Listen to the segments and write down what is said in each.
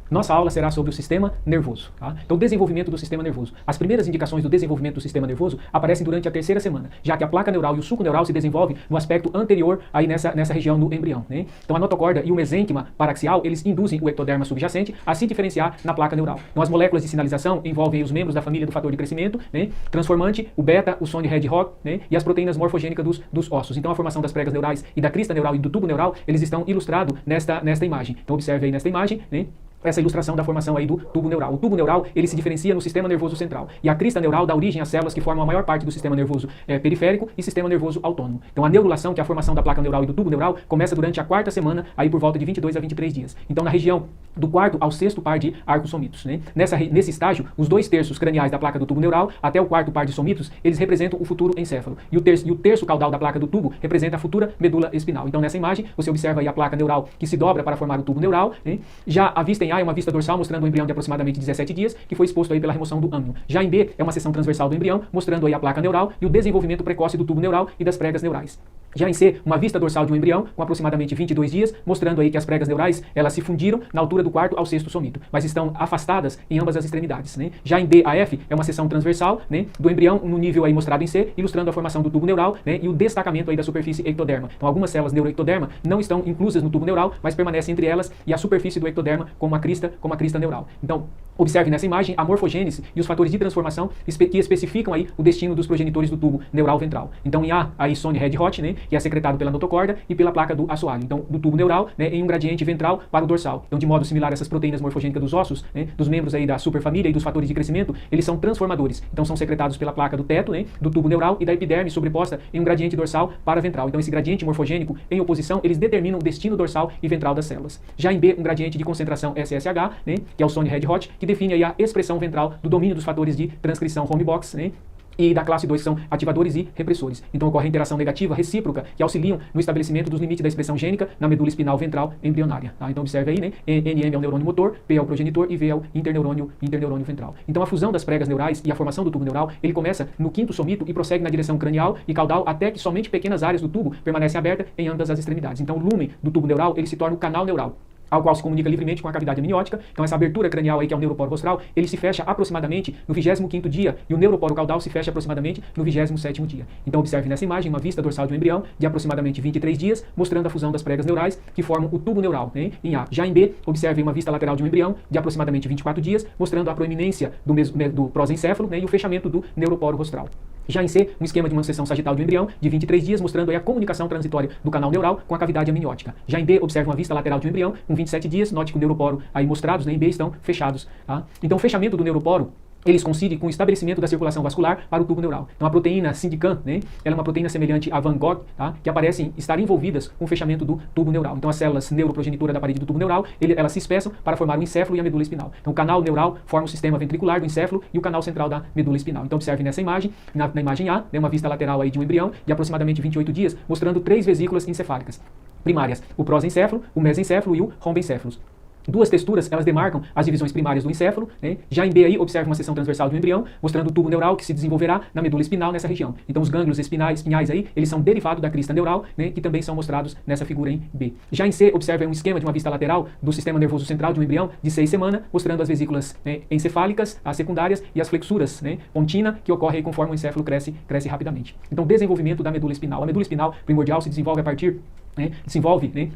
Nossa aula será sobre o sistema nervoso. Tá? Então, desenvolvimento do sistema nervoso. As primeiras indicações do desenvolvimento do sistema nervoso aparecem durante a terceira semana, já que a placa neural e o suco neural se desenvolvem no aspecto anterior aí nessa região do embrião. Né? Então, a notocorda e o mesênquima paraxial, eles induzem o ectoderma subjacente a se diferenciar na placa neural. Então, as moléculas de sinalização envolvem os membros da família do fator de crescimento, né? Transformante, o beta, o Sony Hedgehog, né? E as proteínas morfogênicas dos ossos. Então, a formação das pregas neurais e da crista neural e do tubo neural, eles estão ilustrados nesta imagem. Então, observe aí nesta imagem, né? Essa ilustração da formação aí do tubo neural. O tubo neural, ele se diferencia no sistema nervoso central. E a crista neural dá origem às células que formam a maior parte do sistema nervoso periférico e sistema nervoso autônomo. Então a neurulação, que é a formação da placa neural e do tubo neural, começa durante a quarta semana, aí por volta de 22 a 23 dias. Então na região do quarto ao sexto par de arcos somitos. Né? Nesse estágio, os 2 terços craniais da placa do tubo neural até o quarto par de somitos, eles representam o futuro encéfalo. E o terço caudal da placa do tubo representa a futura medula espinal. Então nessa imagem, você observa aí a placa neural que se dobra para formar o tubo neural. Né? Já a vista em A é uma vista dorsal, mostrando um embrião de aproximadamente 17 dias, que foi exposto aí pela remoção do âmnion. Já em B, é uma seção transversal do embrião, mostrando aí a placa neural e o desenvolvimento precoce do tubo neural e das pregas neurais. Já em C, uma vista dorsal de um embrião, com aproximadamente 22 dias, mostrando aí que as pregas neurais, elas se fundiram na altura do quarto ao sexto somito, mas estão afastadas em ambas as extremidades. Né? Já em D a F, é uma seção transversal, né, do embrião, no nível aí mostrado em C, ilustrando a formação do tubo neural, né, e o destacamento aí da superfície ectoderma. Então, algumas células neuroectoderma não estão inclusas no tubo neural, mas permanecem entre elas e a superfície do ectoderma como a crista neural. Então, observe nessa imagem a morfogênese e os fatores de transformação que especificam aí o destino dos progenitores do tubo neural ventral. Então, em A, aí Sony Hedgehog, né, que é secretado pela notocorda e pela placa do assoalho. Então, do tubo neural, né, em um gradiente ventral para o dorsal. Então, de modo similar, essas proteínas morfogênicas dos ossos, né, dos membros aí da superfamília e dos fatores de crescimento, eles são transformadores. Então, são secretados pela placa do teto, né, do tubo neural e da epiderme sobreposta em um gradiente dorsal para ventral. Então, esse gradiente morfogênico, em oposição, eles determinam o destino dorsal e ventral das células. Já em B, um gradiente de concentração SSH, né, que é o Sony Hedgehog, que define aí a expressão ventral do domínio dos fatores de transcrição homebox, né, e da classe 2 são ativadores e repressores. Então ocorre interação negativa recíproca que auxiliam no estabelecimento dos limites da expressão gênica na medula espinal ventral embrionária. Tá? Então observe aí, né? NM é o neurônio motor, P é o progenitor e V é o interneurônio ventral. Então a fusão das pregas neurais e a formação do tubo neural, ele começa no quinto somito e prossegue na direção cranial e caudal até que somente pequenas áreas do tubo permanecem abertas em ambas as extremidades. Então o lumen do tubo neural, ele se torna o canal neural, ao qual se comunica livremente com a cavidade amniótica. Então essa abertura cranial aí, que é o neuroporo rostral, ele se fecha aproximadamente no 25º dia e o neuroporo caudal se fecha aproximadamente no 27º dia. Então observe nessa imagem uma vista dorsal de um embrião de aproximadamente 23 dias, mostrando a fusão das pregas neurais que formam o tubo neural, né, em A. Já em B, observe uma vista lateral de um embrião de aproximadamente 24 dias, mostrando a proeminência do prosencéfalo, né, e o fechamento do neuroporo rostral. Já em C, um esquema de uma seção sagital de um embrião de 23 dias, mostrando aí a comunicação transitória do canal neural com a cavidade amniótica. Já em D, observe uma vista lateral de um embrião com 27 dias, note que o neuroporo aí mostrados, né, em B estão fechados. Tá? Então o fechamento do neuroporo, eles coincidem com o estabelecimento da circulação vascular para o tubo neural. Então a proteína Syndican, né, ela é uma proteína semelhante à Van Gogh, tá, que aparecem estar envolvidas com o fechamento do tubo neural. Então as células neuroprogenitoras da parede do tubo neural, elas se espessam para formar o encéfalo e a medula espinal. Então o canal neural forma o sistema ventricular do encéfalo e o canal central da medula espinal. Então observe nessa imagem, na imagem A, né, uma vista lateral aí de um embrião de aproximadamente 28 dias, mostrando 3 vesículas encefálicas primárias: o prosencéfalo, o mesencéfalo e o rombencéfalos. 2 texturas, elas demarcam as divisões primárias do encéfalo, né? Já em B aí, observe uma seção transversal de um embrião, mostrando o tubo neural que se desenvolverá na medula espinal nessa região. Então os gânglios espinhais aí, eles são derivados da crista neural, né, que também são mostrados nessa figura em B. Já em C, observe um esquema de uma vista lateral do sistema nervoso central de um embrião de 6 semanas, mostrando as vesículas, né, encefálicas, as secundárias e as flexuras, né, pontina, que ocorre aí conforme o encéfalo cresce rapidamente. Então desenvolvimento da medula espinal. A medula espinal primordial se desenvolve a partir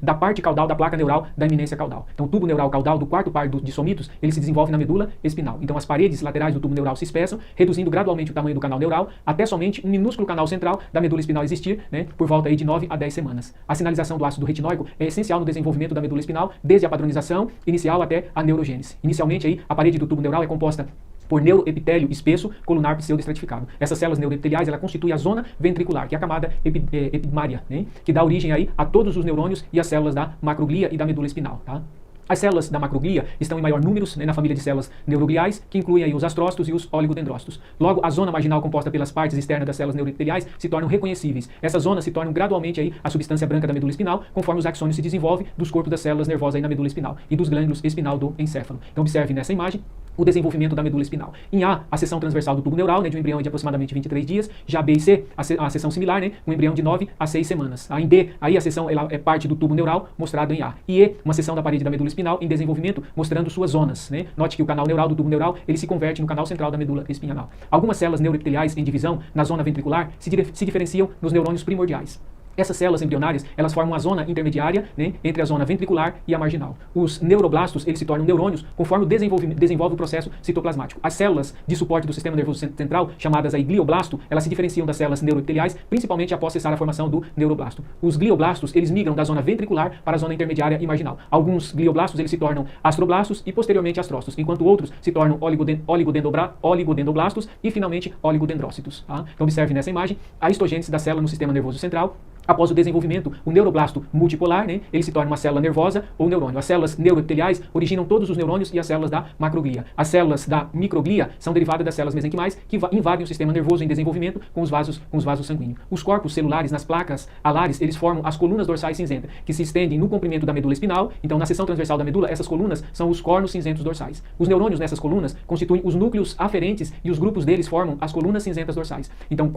da parte caudal da placa neural da eminência caudal. Então o tubo neural caudal do quarto par de somitos, ele se desenvolve na medula espinal. Então as paredes laterais do tubo neural se espessam, reduzindo gradualmente o tamanho do canal neural, até somente um minúsculo canal central da medula espinal existir, né, por volta aí de 9 a 10 semanas. A sinalização do ácido retinóico é essencial no desenvolvimento da medula espinal, desde a padronização inicial até a neurogênese. Inicialmente aí, a parede do tubo neural é composta por neuroepitélio espesso colunar pseudoestratificado. Essas células neuroepiteliais, ela constitui a zona ventricular, que é a camada epidimária, né, que dá origem aí a todos os neurônios e as células da macroglia e da medula espinal. Tá? As células da macroglia estão em maior número, né, na família de células neurogliais, que incluem aí os astrócitos e os oligodendrócitos. Logo, a zona marginal composta pelas partes externas das células neuroepiteliais se tornam reconhecíveis. Essas zonas se tornam gradualmente aí a substância branca da medula espinal, conforme os axônios se desenvolvem dos corpos das células nervosas aí na medula espinal e dos glândulos espinal do encéfalo. Então observe nessa imagem o desenvolvimento da medula espinal. Em A, a seção transversal do tubo neural, né, de um embrião de aproximadamente 23 dias. Já B e C, a seção similar, né, um embrião de 9 a 6 semanas. Em D, aí a seção ela é parte do tubo neural, mostrado em A. E E, uma seção da parede da medula espinal em desenvolvimento, mostrando suas zonas. Né. Note que o canal neural do tubo neural, ele se converte no canal central da medula espinhal. Algumas células neuroepiteliais em divisão, na zona ventricular, se diferenciam nos neurônios primordiais. Essas células embrionárias, elas formam a zona intermediária, né, entre a zona ventricular e a marginal. Os neuroblastos, eles se tornam neurônios conforme desenvolve o processo citoplasmático. As células de suporte do sistema nervoso central, chamadas aí glioblasto, elas se diferenciam das células neuroepiteliais, principalmente após cessar a formação do neuroblasto. Os glioblastos, eles migram da zona ventricular para a zona intermediária e marginal. Alguns glioblastos, eles se tornam astroblastos e posteriormente astrócitos, enquanto outros se tornam oligodendoblastos e finalmente oligodendrócitos. Tá? Então observe nessa imagem a histogênese da célula no sistema nervoso central. Após o desenvolvimento, o neuroblasto multipolar, né, ele se torna uma célula nervosa ou neurônio. As células neuroepiteliais originam todos os neurônios e as células da macroglia. As células da microglia são derivadas das células mesenquimais que invadem o sistema nervoso em desenvolvimento com os vasos sanguíneos. Os corpos celulares nas placas alares, eles formam as colunas dorsais cinzentas, que se estendem no comprimento da medula espinal. Então, na seção transversal da medula, essas colunas são os cornos cinzentos dorsais. Os neurônios nessas colunas constituem os núcleos aferentes e os grupos deles formam as colunas cinzentas dorsais. Então,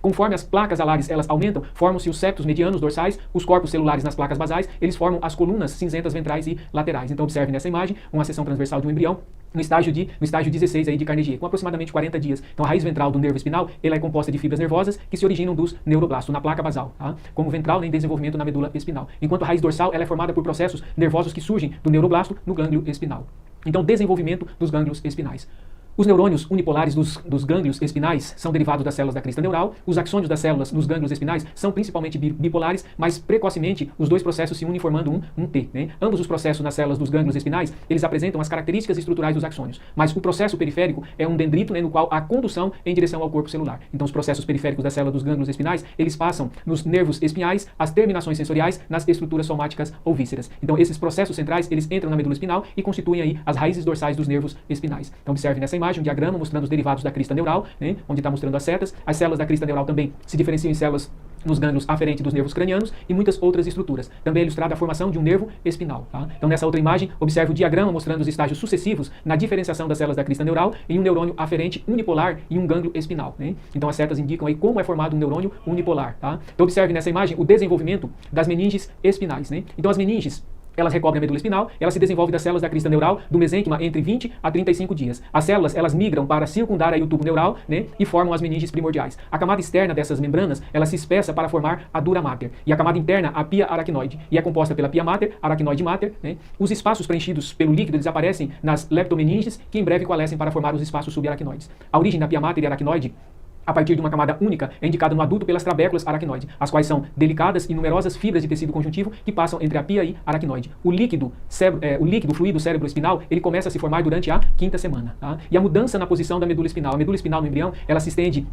conforme as placas alares elas aumentam, formam-se os septos medianos dorsais, os corpos celulares nas placas basais, eles formam as colunas cinzentas ventrais e laterais. Então observe nessa imagem uma seção transversal de um embrião no estágio 16 aí de Carnegie, com aproximadamente 40 dias. Então a raiz ventral do nervo espinal, ela é composta de fibras nervosas que se originam dos neuroblastos, na placa basal, tá? Como ventral em desenvolvimento na medula espinal. Enquanto a raiz dorsal, ela é formada por processos nervosos que surgem do neuroblasto no gânglio espinal. Então desenvolvimento dos gânglios espinais. Os neurônios unipolares dos gânglios espinais são derivados das células da crista neural. Os axônios das células nos gânglios espinais são principalmente bipolares, mas precocemente os dois processos se unem formando um T. Né? Ambos os processos nas células dos gânglios espinais, eles apresentam as características estruturais dos axônios, mas o processo periférico é um dendrito, né, no qual há condução em direção ao corpo celular. Então os processos periféricos da célula dos gânglios espinais, eles passam nos nervos espinhais, as terminações sensoriais, nas estruturas somáticas ou vísceras. Então esses processos centrais, eles entram na medula espinal e constituem aí as raízes dorsais dos nervos espinais. Então observe nessa imagem um diagrama mostrando os derivados da crista neural, né, onde está mostrando as setas. As células da crista neural também se diferenciam em células nos gânglios aferentes dos nervos cranianos e muitas outras estruturas. Também é ilustrada a formação de um nervo espinal. Tá? Então nessa outra imagem, observe o diagrama mostrando os estágios sucessivos na diferenciação das células da crista neural em um neurônio aferente unipolar e um gânglio espinal. Né? Então as setas indicam aí como é formado um neurônio unipolar. Tá? Então observe nessa imagem o desenvolvimento das meninges espinais. Né? Então as meninges, elas recobrem a medula espinal, ela se desenvolve das células da crista neural do mesênquima entre 20 a 35 dias. As células, elas migram para circundar aí o tubo neural, né, e formam as meninges primordiais. A camada externa dessas membranas, ela se espessa para formar a dura mater. E a camada interna, a pia aracnoide. E é composta pela pia mater, aracnoide mater, né. Os espaços preenchidos pelo líquido, eles aparecem nas leptomeninges, que em breve coalescem para formar os espaços subaracnoides. A origem da pia mater e aracnoide, a partir de uma camada única, é indicada no adulto pelas trabéculas aracnoide, as quais são delicadas e numerosas fibras de tecido conjuntivo que passam entre a pia e aracnoide. O líquido fluido cérebro-espinal, ele começa a se formar durante a 5ª semana. Tá? E a mudança na posição da medula espinal. A medula espinal no embrião, ela se estende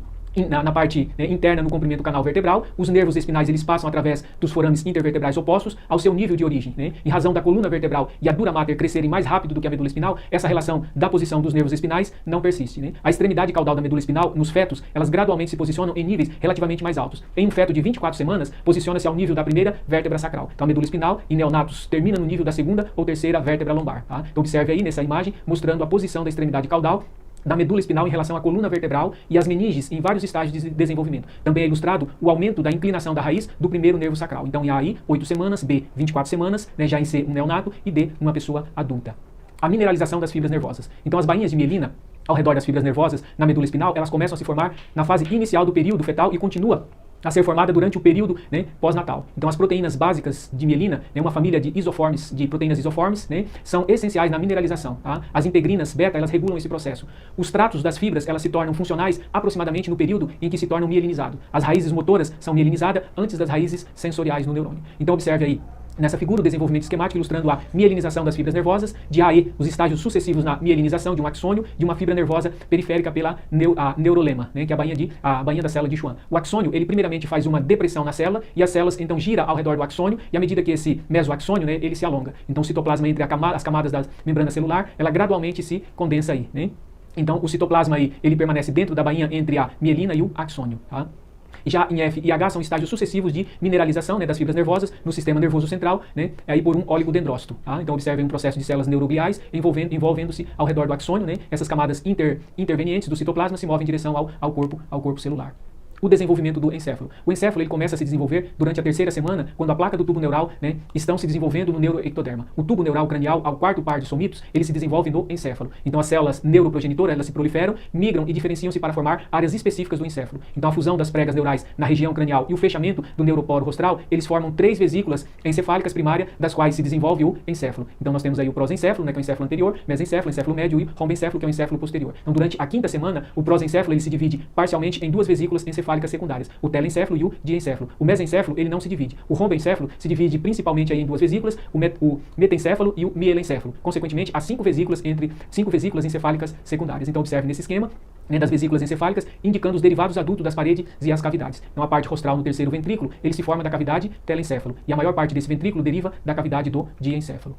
na parte, né, interna no comprimento do canal vertebral. Os nervos espinais, eles passam através dos forames intervertebrais opostos ao seu nível de origem. Né? Em razão da coluna vertebral e a dura mater crescerem mais rápido do que a medula espinal, essa relação da posição dos nervos espinais não persiste. Né? A extremidade caudal da medula espinal, nos fetos, elas gradualmente se posicionam em níveis relativamente mais altos. Em um feto de 24 semanas, posiciona-se ao nível da primeira vértebra sacral. Então a medula espinal, em neonatos, termina no nível da segunda ou terceira vértebra lombar. Tá? Então observe aí nessa imagem, mostrando a posição da extremidade caudal da medula espinal em relação à coluna vertebral e às meninges em vários estágios de desenvolvimento. Também é ilustrado o aumento da inclinação da raiz do primeiro nervo sacral. Então em A aí, 8 semanas, B, 24 semanas, né, já em C, um neonato, e D, uma pessoa adulta. A mineralização das fibras nervosas. Então as bainhas de mielina ao redor das fibras nervosas na medula espinal, elas começam a se formar na fase inicial do período fetal e continua a ser formada durante o período, né, pós-natal. Então as proteínas básicas de mielina, né, uma família de isoformes, de proteínas isoformes, né, são essenciais na mineralização. Tá? As integrinas beta, elas regulam esse processo. Os tratos das fibras, elas se tornam funcionais aproximadamente no período em que se tornam mielinizados. As raízes motoras são mielinizadas antes das raízes sensoriais no neurônio. Então observe aí nessa figura o desenvolvimento esquemático ilustrando a mielinização das fibras nervosas, de A a E, os estágios sucessivos na mielinização de um axônio de uma fibra nervosa periférica pela neurolema, né, que é a bainha da célula de Schwann. O axônio, ele primeiramente faz uma depressão na célula e as células então giram ao redor do axônio e à medida que esse mesoaxônio, né, ele se alonga. Então o citoplasma entre as camadas da membrana celular, ela gradualmente se condensa aí, né? Então o citoplasma aí, ele permanece dentro da bainha entre a mielina e o axônio, tá? Já em F e H são estágios sucessivos de mineralização, né, das fibras nervosas no sistema nervoso central, né, aí por um oligodendrócito. Tá? Então observem um processo de células neurogliais envolvendo-se ao redor do axônio, né, essas camadas intervenientes do citoplasma se movem em direção ao corpo celular. O desenvolvimento do encéfalo. O encéfalo ele começa a se desenvolver durante a terceira semana, quando a placa do tubo neural, né, estão se desenvolvendo no neuroectoderma. O tubo neural cranial, ao quarto par de somitos, ele se desenvolve no encéfalo. Então as células neuroprogenitoras, elas se proliferam, migram e diferenciam-se para formar áreas específicas do encéfalo. Então a fusão das pregas neurais na região cranial e o fechamento do neuroporo rostral, eles formam 3 vesículas encefálicas primárias, das quais se desenvolve o encéfalo. Então nós temos aí o prosencéfalo, né, que é o encéfalo anterior, mesencéfalo, encéfalo médio e rombencéfalo, que é o encéfalo posterior. Então durante a quinta semana, o prosencéfalo ele se divide parcialmente em 2 vesículas encefálicas secundárias, o telencéfalo e o diencéfalo. O mesencéfalo ele não se divide. O rombencéfalo se divide principalmente aí em 2 vesículas, o metencéfalo e o mielencéfalo. Consequentemente, há 5 vesículas encefálicas secundárias. Então observe nesse esquema, né, das vesículas encefálicas, indicando os derivados adultos das paredes e as cavidades. Então a parte rostral no terceiro ventrículo, ele se forma da cavidade telencéfalo, e a maior parte desse ventrículo deriva da cavidade do diencéfalo.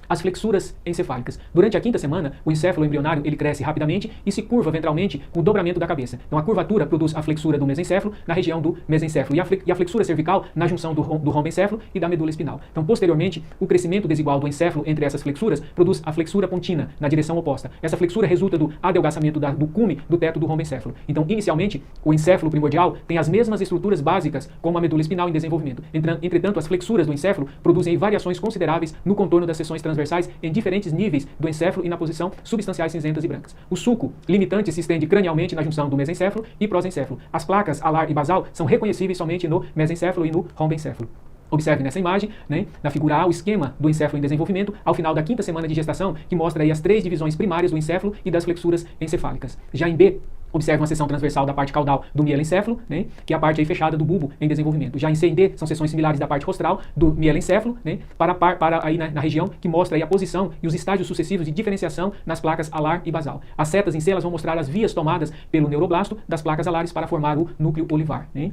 As flexuras encefálicas. Durante a quinta semana, o encéfalo embrionário ele cresce rapidamente e se curva ventralmente com o dobramento da cabeça. Então a curvatura produz a flexura do mesencéfalo na região do mesencéfalo e a flexura cervical na junção do rombencéfalo e da medula espinal. Então posteriormente, o crescimento desigual do encéfalo entre essas flexuras produz a flexura pontina na direção oposta. Essa flexura resulta do adelgaçamento do cume do teto do rombencéfalo. Então inicialmente, o encéfalo primordial tem as mesmas estruturas básicas como a medula espinal em desenvolvimento. Entretanto, as flexuras do encéfalo produzem variações consideráveis no contorno das seções transversais em diferentes níveis do encéfalo e na posição substanciais cinzentas e brancas. O sulco limitante se estende cranialmente na junção do mesencéfalo e prosencéfalo. As placas alar e basal são reconhecíveis somente no mesencéfalo e no rombencéfalo. Observe nessa imagem, né, na figura A, o esquema do encéfalo em desenvolvimento ao final da quinta semana de gestação, que mostra aí as 3 divisões primárias do encéfalo e das flexuras encefálicas. Já em B, observe uma seção transversal da parte caudal do mielencéfalo, né, que é a parte aí fechada do bulbo em desenvolvimento. Já em C e D, são seções similares da parte rostral do mielencéfalo, né, para aí na região que mostra aí a posição e os estágios sucessivos de diferenciação nas placas alar e basal. As setas em C, elas vão mostrar as vias tomadas pelo neuroblasto das placas alares para formar o núcleo olivar, né.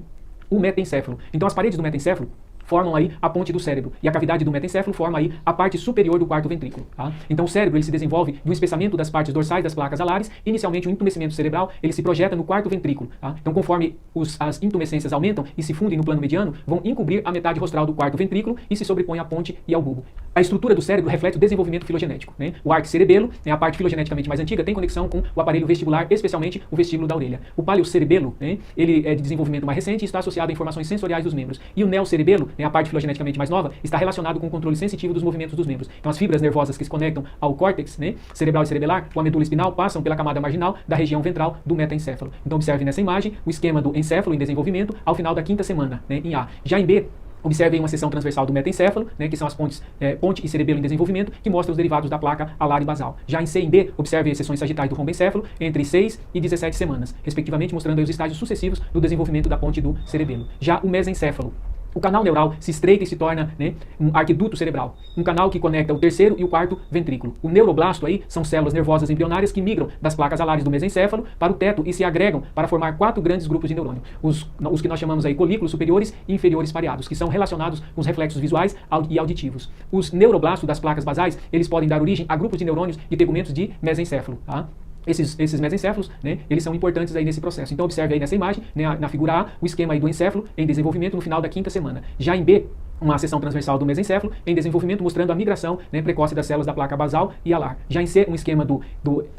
O metencéfalo. Então as paredes do metencéfalo formam aí a ponte do cérebro, e a cavidade do metencéfalo forma aí a parte superior do quarto ventrículo. Tá? Então o cérebro ele se desenvolve de um espessamento das partes dorsais das placas alares. Inicialmente o entumecimento cerebral ele se projeta no quarto ventrículo. Tá? Então conforme as intumescências aumentam e se fundem no plano mediano, vão encobrir a metade rostral do quarto ventrículo e se sobrepõe à ponte e ao bulbo. A estrutura do cérebro reflete o desenvolvimento filogenético. Né? O arco cerebelo, né, a parte filogeneticamente mais antiga, tem conexão com o aparelho vestibular, especialmente o vestíbulo da orelha. O paleocerebelo, né, ele é de desenvolvimento mais recente e está associado a informações sensoriais dos membros. E o neocerebelo, né, a parte filogeneticamente mais nova, está relacionado com o controle sensitivo dos movimentos dos membros. Então as fibras nervosas que se conectam ao córtex, né, cerebral e cerebelar, com a medula espinal, passam pela camada marginal da região ventral do metaencéfalo. Então observe nessa imagem o esquema do encéfalo em desenvolvimento ao final da quinta semana, né, em A. Já em B, observem uma seção transversal do metencéfalo, né, que são as ponte e cerebelo em desenvolvimento, que mostra os derivados da placa alar e basal. Já em C e D, observem as seções sagitais do rombencéfalo entre 6 e 17 semanas, respectivamente, mostrando aí os estágios sucessivos do desenvolvimento da ponte do cerebelo. Já o mesencéfalo. O canal neural se estreita e se torna, né, um arquiduto cerebral, um canal que conecta o terceiro e o quarto ventrículo. O neuroblasto aí são células nervosas embrionárias que migram das placas alares do mesencéfalo para o teto e se agregam para formar 4 grandes grupos de neurônio. Os que nós chamamos aí colículos superiores e inferiores pareados, que são relacionados com os reflexos visuais e auditivos. Os neuroblastos das placas basais, eles podem dar origem a grupos de neurônios de tegumentos de mesencéfalo, tá? Esses mesencéfalos, né, eles são importantes aí nesse processo. Então observe aí nessa imagem, né, na figura A, o esquema aí do encéfalo em desenvolvimento no final da quinta semana. Já em B, uma seção transversal do mesencéfalo em desenvolvimento, mostrando a migração, né, precoce das células da placa basal e alar. Já em C, um esquema do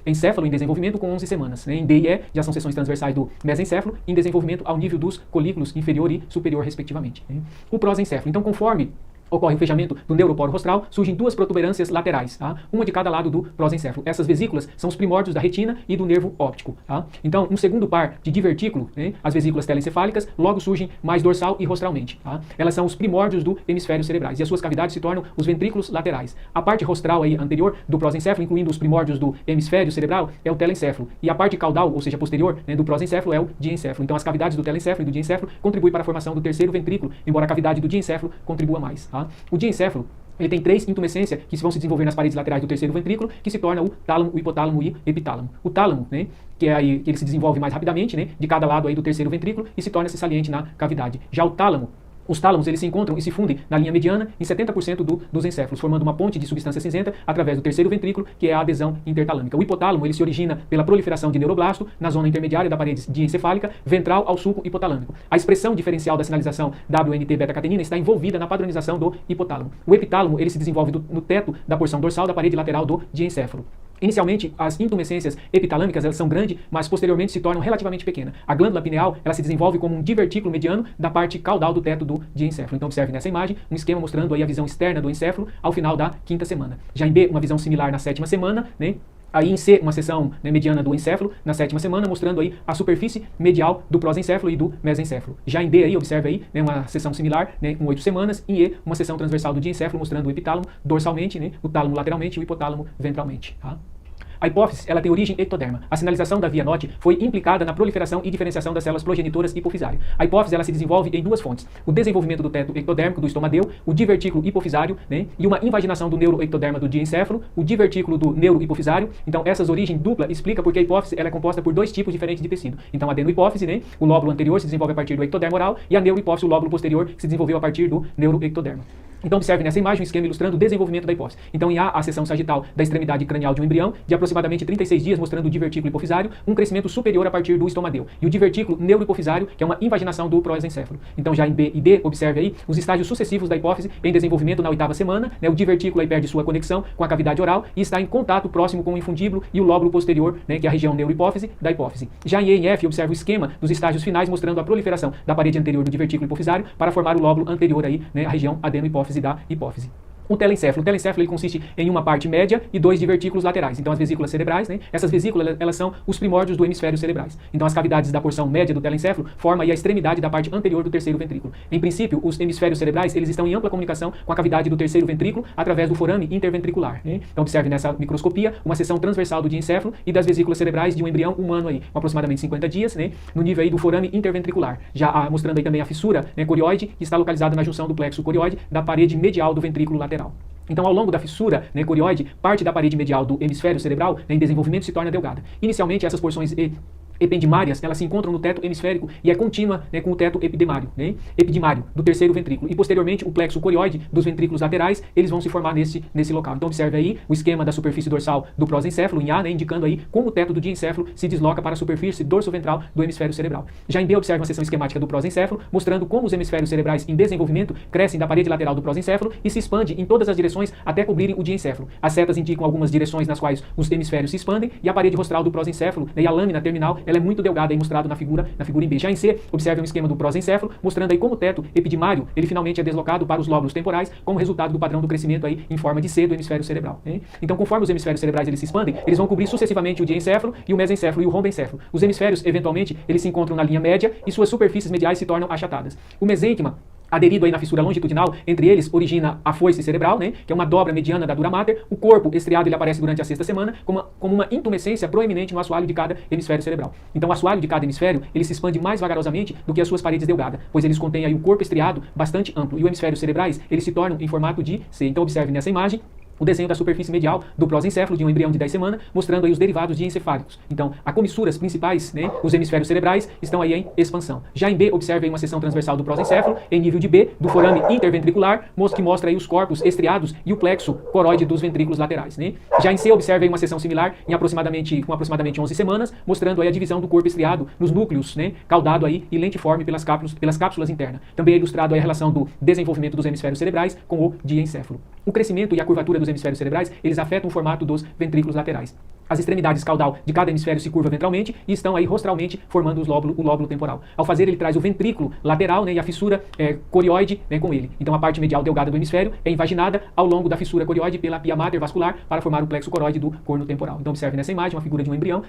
encéfalo em desenvolvimento com 11 semanas. Né. Em D e E, já são seções transversais do mesencéfalo em desenvolvimento ao nível dos colículos inferior e superior, respectivamente. Né. O prosencéfalo. Então, conforme ocorre o fechamento do neuroporo rostral, surgem 2 protuberâncias laterais, tá? Uma de cada lado do prosencéfalo. Essas vesículas são os primórdios da retina e do nervo óptico. Tá? Então, um segundo par de divertículo, né, as vesículas telencefálicas, logo surgem mais dorsal e rostralmente. Tá? Elas são os primórdios do hemisfério cerebrais e as suas cavidades se tornam os ventrículos laterais. A parte rostral aí anterior do prosencéfalo, incluindo os primórdios do hemisfério cerebral, é o telencéfalo. E a parte caudal, ou seja, posterior, né, do prosencéfalo é o diencéfalo. Então, as cavidades do telencéfalo e do diencéfalo contribuem para a formação do terceiro ventrículo, embora a cavidade do diencéfalo contribua mais. Tá? O diencéfalo ele tem 3 intumescências que vão se desenvolver nas paredes laterais do terceiro ventrículo, que se torna o tálamo, o hipotálamo e epitálamo. O tálamo, né, que é aí que ele se desenvolve mais rapidamente, né, de cada lado aí do terceiro ventrículo e se torna-se saliente na cavidade. Já o tálamo, Os tálamos eles se encontram e se fundem na linha mediana em 70% dos encéfalos, formando uma ponte de substância cinzenta através do terceiro ventrículo, que é a adesão intertalâmica. O hipotálamo ele se origina pela proliferação de neuroblasto na zona intermediária da parede diencefálica, ventral ao sulco hipotalâmico. A expressão diferencial da sinalização WNT-beta-catenina está envolvida na padronização do hipotálamo. O epitálamo ele se desenvolve no teto da porção dorsal da parede lateral do diencéfalo. Inicialmente, as intumescências epitalâmicas elas são grandes, mas posteriormente se tornam relativamente pequenas. A glândula pineal ela se desenvolve como um divertículo mediano da parte caudal do teto do diencéfalo. Então observe nessa imagem um esquema mostrando aí a visão externa do encéfalo ao final da 5ª semana. Já em B, uma visão similar na 7ª semana, né? Aí em C, uma seção mediana do encéfalo na 7ª semana, mostrando aí a superfície medial do prosencéfalo e do mesencéfalo. Já em D, aí, observe aí, uma seção similar, com 8 semanas. Em E, uma seção transversal do diencéfalo, mostrando o epitálamo dorsalmente, o tálamo lateralmente e o hipotálamo ventralmente. Tá? A hipófise ela tem origem ectoderma. A sinalização da via Nott foi implicada na proliferação e diferenciação das células progenitoras hipofisário. A hipófise ela se desenvolve em duas fontes: o desenvolvimento do teto ectodérmico do estomadeu, o divertículo hipofisário, e uma invaginação do neuroectoderma do diencéfalo, o divertículo do neurohipofisário. Então, essas origens dupla explica porque a hipófise ela é composta por dois tipos diferentes de tecido. Então, a adenohipófise, o lóbulo anterior se desenvolve a partir do ectoderma oral, e a neurohipófise, o lóbulo posterior, que se desenvolveu a partir do neuroectoderma. Então observe nessa imagem um esquema ilustrando o desenvolvimento da hipófise. Então em A, a seção sagital da extremidade cranial de um embrião, de aproximadamente 36 dias, mostrando o divertículo hipofisário, um crescimento superior a partir do estomadeu. E o divertículo neurohipofisário, que é uma invaginação do prosencéfalo. Então já em B e D, observe aí os estágios sucessivos da hipófise em desenvolvimento na 8ª semana. O divertículo aí perde sua conexão com a cavidade oral e está em contato próximo com o infundíbulo e o lóbulo posterior, que é a região neurohipófise da hipófise. Já em E e F, observe o esquema dos estágios finais, mostrando a proliferação da parede anterior do divertículo hipofisário para formar o lóbulo anterior aí, a região adenohipófise da hipófise. O telencéfalo. O telencéfalo ele consiste em uma parte média e dois divertículos laterais. Então as vesículas cerebrais, essas vesículas elas são os primórdios do hemisfério cerebrais. Então as cavidades da porção média do telencéfalo formam aí a extremidade da parte anterior do terceiro ventrículo. Em princípio, os hemisférios cerebrais eles estão em ampla comunicação com a cavidade do terceiro ventrículo através do forame interventricular. Então observe nessa microscopia uma seção transversal do diencéfalo e das vesículas cerebrais de um embrião humano aí, com aproximadamente 50 dias, no nível aí do forame interventricular. Já mostrando aí também a fissura corioide, que está localizada na junção do plexo corioide da parede medial do ventrículo lateral. Então, ao longo da fissura corioide, parte da parede medial do hemisfério cerebral em desenvolvimento se torna delgada. Inicialmente, essas porções ependimárias, elas se encontram no teto hemisférico e é contínua com o teto epidimário do terceiro ventrículo. E posteriormente o plexo corioide dos ventrículos laterais, eles vão se formar nesse local. Então observe aí o esquema da superfície dorsal do prosencéfalo em A, indicando aí como o teto do diencéfalo se desloca para a superfície dorsoventral do hemisfério cerebral. Já em B observe uma seção esquemática do prosencéfalo, mostrando como os hemisférios cerebrais em desenvolvimento crescem da parede lateral do prosencéfalo e se expandem em todas as direções até cobrirem o diencéfalo. As setas indicam algumas direções nas quais os hemisférios se expandem e a parede rostral do prosencéfalo e a lâmina terminal ela é muito delgada, aí mostrado na figura em B. Já em C, observe um esquema do prosencéfalo, mostrando aí como o teto epidimário, ele finalmente é deslocado para os lóbulos temporais, como resultado do padrão do crescimento aí em forma de C do hemisfério cerebral. Então, conforme os hemisférios cerebrais eles se expandem, eles vão cobrir sucessivamente o diencéfalo e o mesencéfalo e o rombencéfalo. Os hemisférios, eventualmente, eles se encontram na linha média e suas superfícies mediais se tornam achatadas. O mesênquima, aderido aí na fissura longitudinal, entre eles origina a foice cerebral, que é uma dobra mediana da dura mater. O corpo estriado ele aparece durante a 6ª semana como uma intumescência proeminente no assoalho de cada hemisfério cerebral. Então o assoalho de cada hemisfério ele se expande mais vagarosamente do que as suas paredes delgadas, pois eles contêm aí o corpo estriado bastante amplo e o hemisfério cerebrais eles se tornam em formato de C. Então observe nessa imagem o desenho da superfície medial do prosencéfalo de um embrião de 10 semanas, mostrando aí os derivados diencefálicos. Então, as comissuras principais, os hemisférios cerebrais, estão aí em expansão. Já em B, observe aí uma seção transversal do prosencéfalo, em nível de B, do forame interventricular, que mostra aí os corpos estriados e o plexo coroide dos ventrículos laterais. Já em C, observe aí uma seção similar, com aproximadamente 11 semanas, mostrando aí a divisão do corpo estriado nos núcleos, caudado aí e lentiforme pelas cápsulas internas. Também é ilustrado aí a relação do desenvolvimento dos hemisférios cerebrais com o diencéfalo. O crescimento e a curvatura dos hemisférios cerebrais, eles afetam o formato dos ventrículos laterais. As extremidades caudal de cada hemisfério se curva ventralmente e estão aí rostralmente formando o lóbulo temporal. Ao fazer, ele traz o ventrículo lateral e a fissura corioide com ele. Então a parte medial delgada do hemisfério é invaginada ao longo da fissura corioide pela pia mater vascular para formar o plexo coroide do corno temporal. Então observe nessa imagem uma figura de um embrião,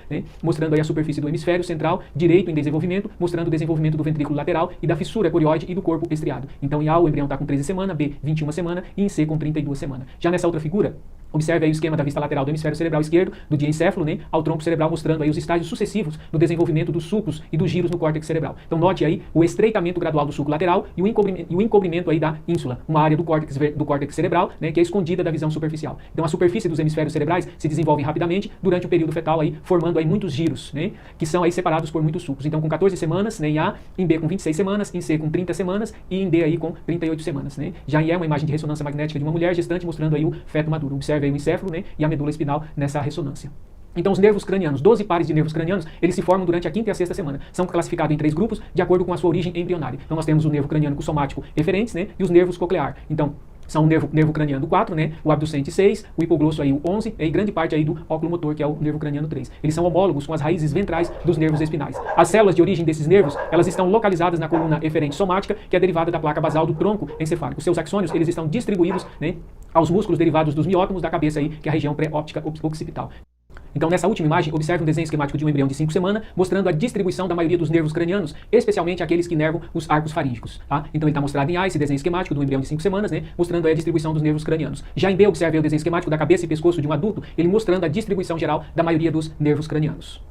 mostrando aí a superfície do hemisfério central direito em desenvolvimento, mostrando o desenvolvimento do ventrículo lateral e da fissura corioide e do corpo estriado. Então em A o embrião está com 13 semanas, B 21 semanas e em C com 32 semanas. Já nessa outra figura, Observe aí o esquema da vista lateral do hemisfério cerebral esquerdo, do diencéfalo, né, ao tronco cerebral, mostrando aí os estágios sucessivos do desenvolvimento dos sulcos e dos giros no córtex cerebral. Então note aí o estreitamento gradual do sulco lateral e o encobrimento aí da ínsula, uma área do córtex cerebral, né, que é escondida da visão superficial. Então a superfície dos hemisférios cerebrais se desenvolve rapidamente durante o período fetal aí, formando aí muitos giros, né, que são aí separados por muitos sulcos. Então com 14 semanas, né, em A, em B com 26 semanas, em C com 30 semanas e em D aí com 38 semanas, né. Já em E uma imagem de ressonância magnética de uma mulher gestante mostrando aí o feto maduro. Observe aí o encéfalo, né, e a medula espinal nessa ressonância. Então os nervos cranianos, 12 pares de nervos cranianos, eles se formam durante a quinta e a sexta semana. São classificados em 3 grupos de acordo com a sua origem embrionária. Então nós temos o nervo craniano somático eferentes, né, e os nervos coclear. Então são o nervo craniano 4, né, o abducente 6, o hipoglosso aí o 11 e grande parte aí do óculo-motor, que é o nervo craniano 3. Eles são homólogos com as raízes ventrais dos nervos espinais. As células de origem desses nervos, elas estão localizadas na coluna eferente somática, que é derivada da placa basal do tronco encefálico. Seus axônios, eles estão distribuídos, né, aos músculos derivados dos miótomos da cabeça aí, que é a região pré-óptica occipital. Então, nessa última imagem, observe um desenho esquemático de um embrião de 5 semanas, mostrando a distribuição da maioria dos nervos cranianos, especialmente aqueles que inervam os arcos faríngicos. Tá? Então, ele está mostrado em A, esse desenho esquemático do embrião de 5 semanas, né, mostrando aí a distribuição dos nervos cranianos. Já em B, observe o desenho esquemático da cabeça e pescoço de um adulto, ele mostrando a distribuição geral da maioria dos nervos cranianos.